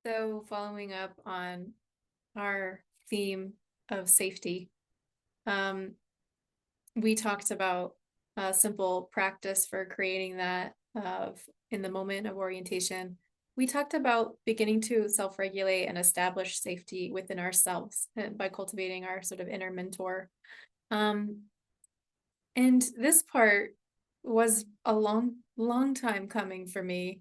So, following up on our theme of safety, um, we talked about a simple practice for creating that of in the moment of orientation. We talked about beginning to self-regulate and establish safety within ourselves by cultivating our sort of inner mentor. Um, and this part was a long time coming for me.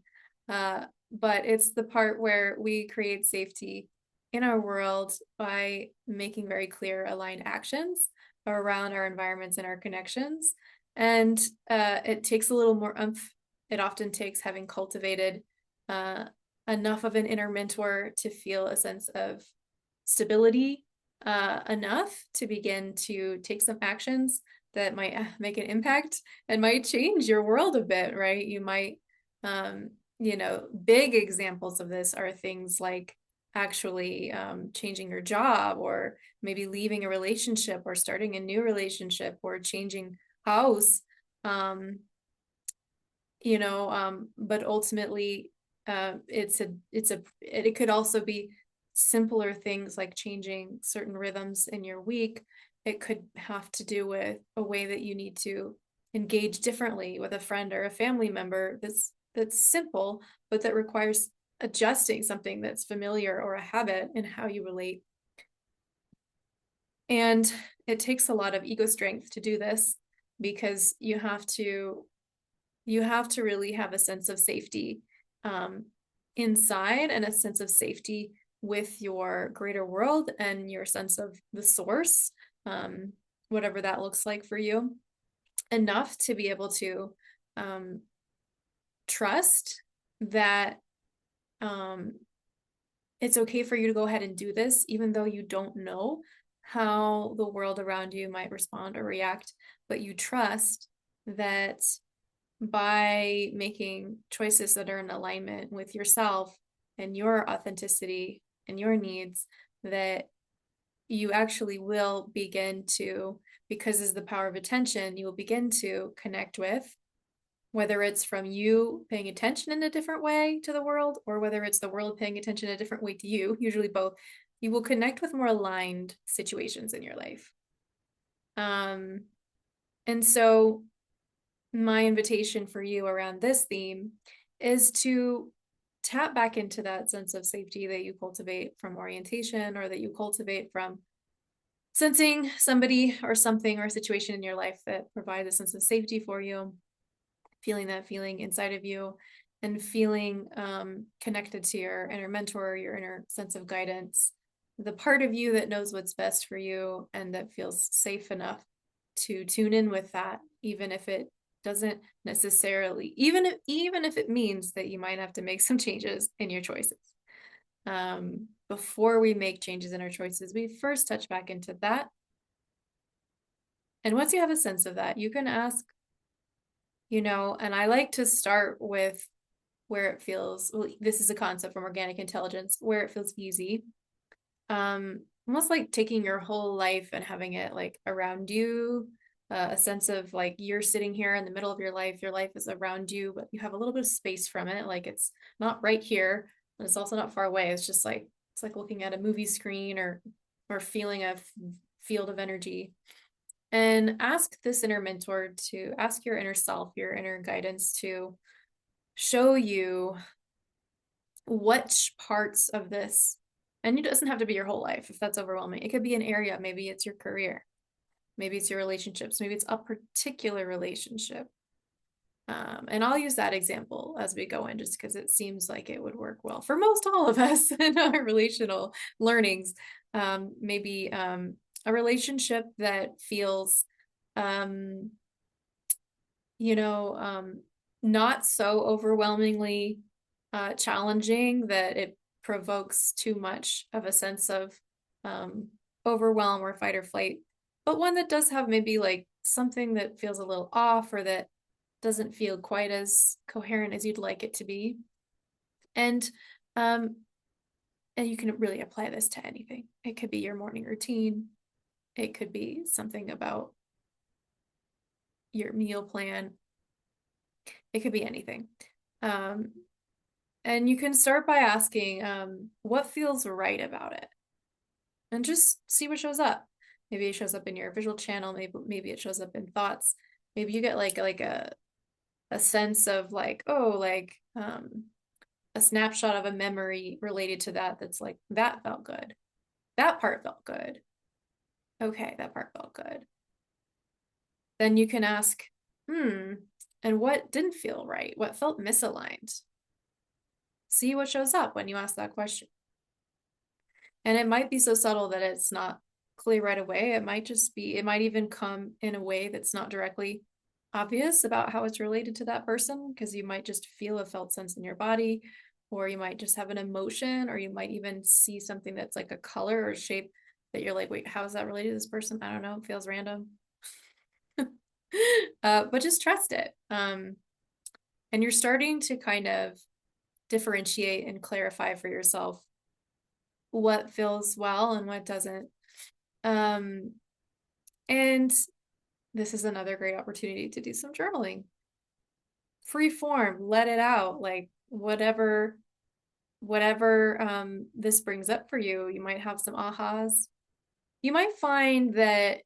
But it's the part where we create safety in our world by making very clear, aligned actions around our environments and our connections. And it takes a little more oomph. It often takes having cultivated uh, enough of an inner mentor to feel a sense of stability enough to begin to take some actions that might make an impact and might change your world a bit, right? You might, um, big examples of this are things like actually changing your job or maybe leaving a relationship or starting a new relationship or changing house. Um, but ultimately, it could also be simpler things like changing certain rhythms in your week. It could have to do with a way that you need to engage differently with a friend or a family member that's simple, but that requires adjusting something that's familiar or a habit in how you relate. And it takes a lot of ego strength to do this because you have to really have a sense of safety um, inside and a sense of safety with your greater world and your sense of the source, um, whatever that looks like for you, enough to be able to um, trust that um, it's okay for you to go ahead and do this, even though you don't know how the world around you might respond or react, but you trust that by making choices that are in alignment with yourself and your authenticity and your needs, that you actually will begin to, because is the power of attention, you will begin to connect with, whether it's from you paying attention in a different way to the world or whether it's the world paying attention in a different way to you, usually both, you will connect with more aligned situations in your life. Um, and so my invitation for you around this theme is to tap back into that sense of safety that you cultivate from orientation or that you cultivate from sensing somebody or something or a situation in your life that provides a sense of safety for you, feeling that feeling inside of you and feeling connected to your inner mentor, your inner sense of guidance, the part of you that knows what's best for you and that feels safe enough to tune in with that, even if it doesn't necessarily, even if it means that you might have to make some changes in your choices. Before we make changes in our choices, we first touch back into that. And once you have a sense of that, you can ask, and I like to start with where it feels, well, this is a concept from organic intelligence, where it feels easy. Almost like taking your whole life and having it like around you, a sense of like you're sitting here in the middle of your life is around you, but you have a little bit of space from it. Like it's not right here, and it's also not far away. It's like looking at a movie screen or feeling a field of energy. And ask this inner mentor to ask your inner self, your inner guidance to show you which parts of this, and it doesn't have to be your whole life if that's overwhelming. It could be an area. Maybe it's your career. Maybe it's your relationships. Maybe it's a particular relationship. And I'll use that example as we go in just because it seems like it would work well for most all of us in our relational learnings. Maybe a relationship that feels, um, you know, um, not so overwhelmingly challenging that it provokes too much of a sense of um, overwhelm or fight or flight, but one that does have maybe like something that feels a little off or that doesn't feel quite as coherent as you'd like it to be. And um, and you can really apply this to anything. It could be your morning routine. It could be something about your meal plan. It could be anything. Um, And you can start by asking, what feels right about it? And just see what shows up. Maybe it shows up in your visual channel, maybe it shows up in thoughts. Maybe you get like a sense of like, oh, like a snapshot of a memory related to that that's like, that felt good. That part felt good. Okay, that part felt good. Then you can ask, and what didn't feel right? What felt misaligned? See what shows up when you ask that question. And it might be so subtle that it's not clear right away. It might just be, it might even come in a way that's not directly obvious about how it's related to that person, because you might just feel a felt sense in your body, or you might just have an emotion, or you might even see something that's like a color or shape that you're like, wait, how is that related to this person? I don't know, it feels random. But just trust it. And you're starting to kind of differentiate and clarify for yourself what feels well and what doesn't. And this is another great opportunity to do some journaling. Free form, let it out, like whatever this brings up for you. You might have some ahas. You might find that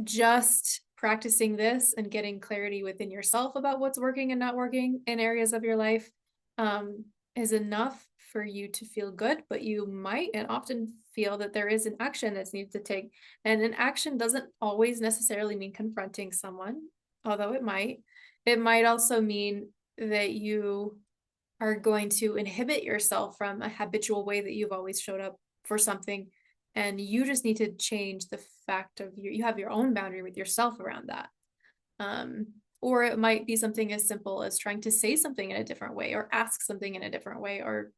just practicing this and getting clarity within yourself about what's working and not working in areas of your life is enough for you to feel good, but you might and often feel that there is an action that's needed to take. And an action doesn't always necessarily mean confronting someone, although it might. It might also mean that you are going to inhibit yourself from a habitual way that you've always showed up for something. And you just need to change the fact of you have your own boundary with yourself around that. Or it might be something as simple as trying to say something in a different way, or ask something in a different way, or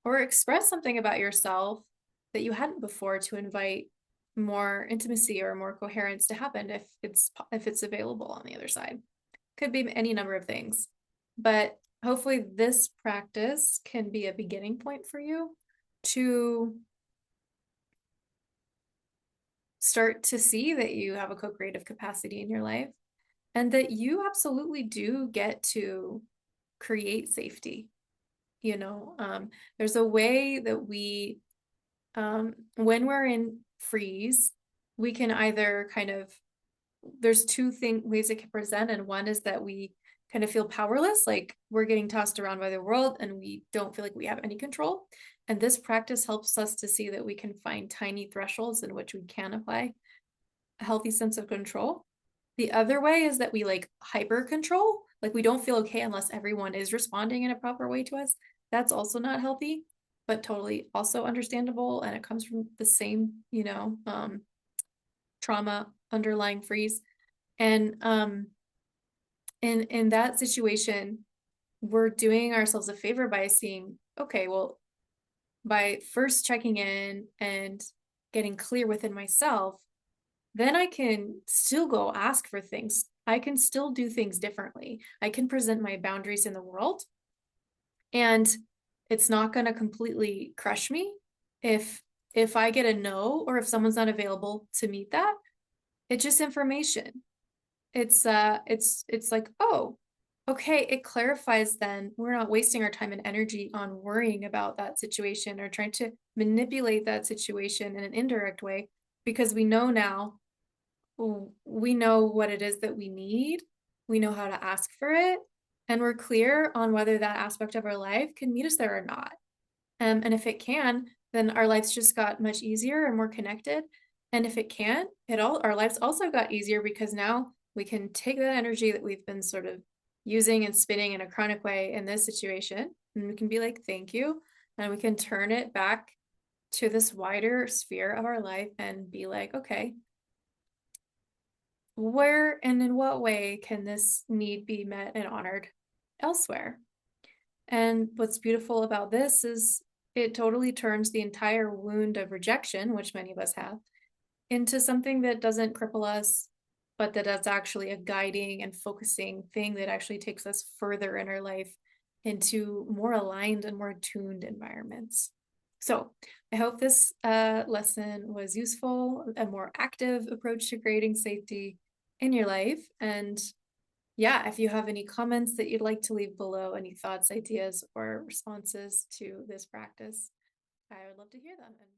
express something about yourself that you hadn't before to invite more intimacy or more coherence to happen if it's available on the other side. Could be any number of things, but hopefully this practice can be a beginning point for you to start to see that you have a co-creative capacity in your life and that you absolutely do get to create safety. There's a way that we, when we're in freeze, we can either there's two ways it can present. And one is that we kind of feel powerless, like we're getting tossed around by the world and we don't feel like we have any control. And this practice helps us to see that we can find tiny thresholds in which we can apply a healthy sense of control. The other way is that we like hyper control, like we don't feel okay unless everyone is responding in a proper way to us. That's also not healthy, but totally also understandable. And it comes from the same, trauma underlying freeze. And in that situation, we're doing ourselves a favor by seeing, okay, well, by first checking in and getting clear within myself, then I can still go ask for things. I can still do things differently. I can present my boundaries in the world, and it's not going to completely crush me if I get a no, or if someone's not available to meet that. It's just information. It's like, oh, okay, it clarifies then we're not wasting our time and energy on worrying about that situation or trying to manipulate that situation in an indirect way, because we know now, we know what it is that we need, we know how to ask for it, and we're clear on whether that aspect of our life can meet us there or not. And if it can, then our lives just got much easier and more connected. And if it can't, our lives also got easier, because now we can take that energy that we've been sort of using and spinning in a chronic way in this situation, and we can be like, thank you. And we can turn it back to this wider sphere of our life and be like, okay, where and in what way can this need be met and honored elsewhere? And what's beautiful about this is it totally turns the entire wound of rejection, which many of us have, into something that doesn't cripple us, but that's actually a guiding and focusing thing that actually takes us further in our life into more aligned and more attuned environments. So I hope this lesson was useful, a more active approach to creating safety in your life. And Yeah, if you have any comments that you'd like to leave below, any thoughts, ideas, or responses to this practice, I would love to hear them. And